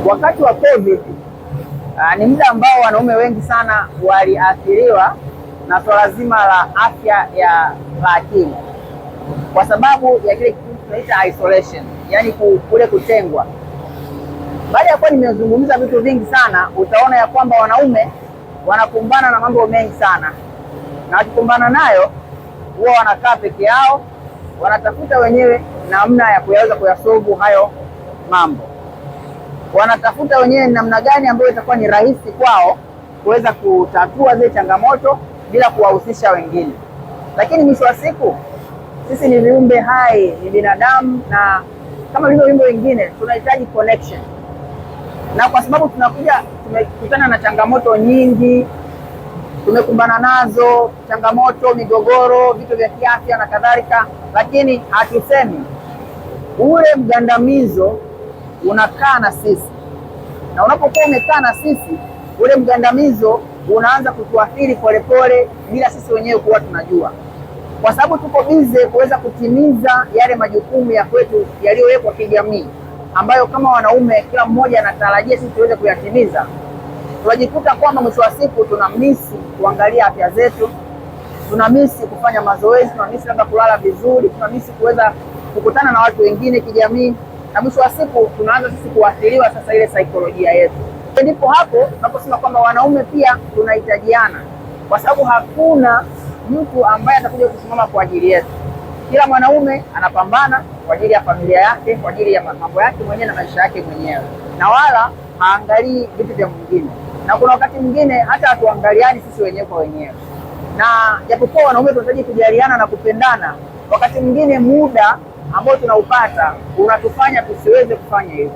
Wakati wa COVID ni muda ambao wanaume wengi sana waliathiriwa na swala zima la afya ya akili, kwa sababu ya kile tunaita isolation, yani kule kutengwa. Baada ya kuwa nimezungumza vitu vingi sana, utaona ya kwamba wanaume wanakumbana na mambo mengi sana, na wakikumbana nayo huwa wanakaa peke yao, wanatafuta wenyewe namna ya kuyaweza kuyasolve hayo mambo. Wanatafuta wenyewe namna gani ambayo itakuwa ni rahisi kwao kuweza kutatua zile changamoto bila kuwahusisha wengine. Lakini mwisho wa siku sisi ni viumbe hai, ni binadamu, na kama vile viumbe wengine tunahitaji connection. Na kwa sababu tumekutana na changamoto nyingi, tumekumbana nazo, changamoto, migogoro, vitu vya kiafya na kadhalika, lakini hatusemi. Ule mgandamizo unakaa na sisi, na unapokuwa umekaa na sisi, ule mgandamizo unaanza kutuathiri polepole bila sisi wenyewe kuwa tunajua, kwa sababu tuko bize kuweza kutimiza yale majukumu ya kwetu yaliyowekwa kijamii, ambayo kama wanaume kila mmoja anatarajia sisi tuweze kuyatimiza. Tunajikuta kwamba mwisho wa siku tunamisi kuangalia afya zetu, tunamisi kufanya mazoezi, tunamisi labda kulala vizuri, tunamisi kuweza kukutana na watu wengine kijamii, na mwisho wa siku tunaanza sisi kuathiriwa sasa ile saikolojia yetu. Ndipo hapo tunaposema kwamba wanaume pia tunahitajiana, kwa sababu hakuna mtu ambaye atakuja kusimama kwa ajili yetu. Kila mwanaume anapambana kwa ajili ya familia yake, kwa ajili ya mambo yake mwenyewe na maisha yake mwenyewe, na wala haangalii vitu vya mwingine. Na kuna wakati mwingine hata hatuangaliani sisi wenyewe kwa wenyewe, na japokuwa wanaume tunahitaji kujaliana na kupendana, wakati mwingine muda ambao tunaupata unatufanya tusiweze kufanya hivyo.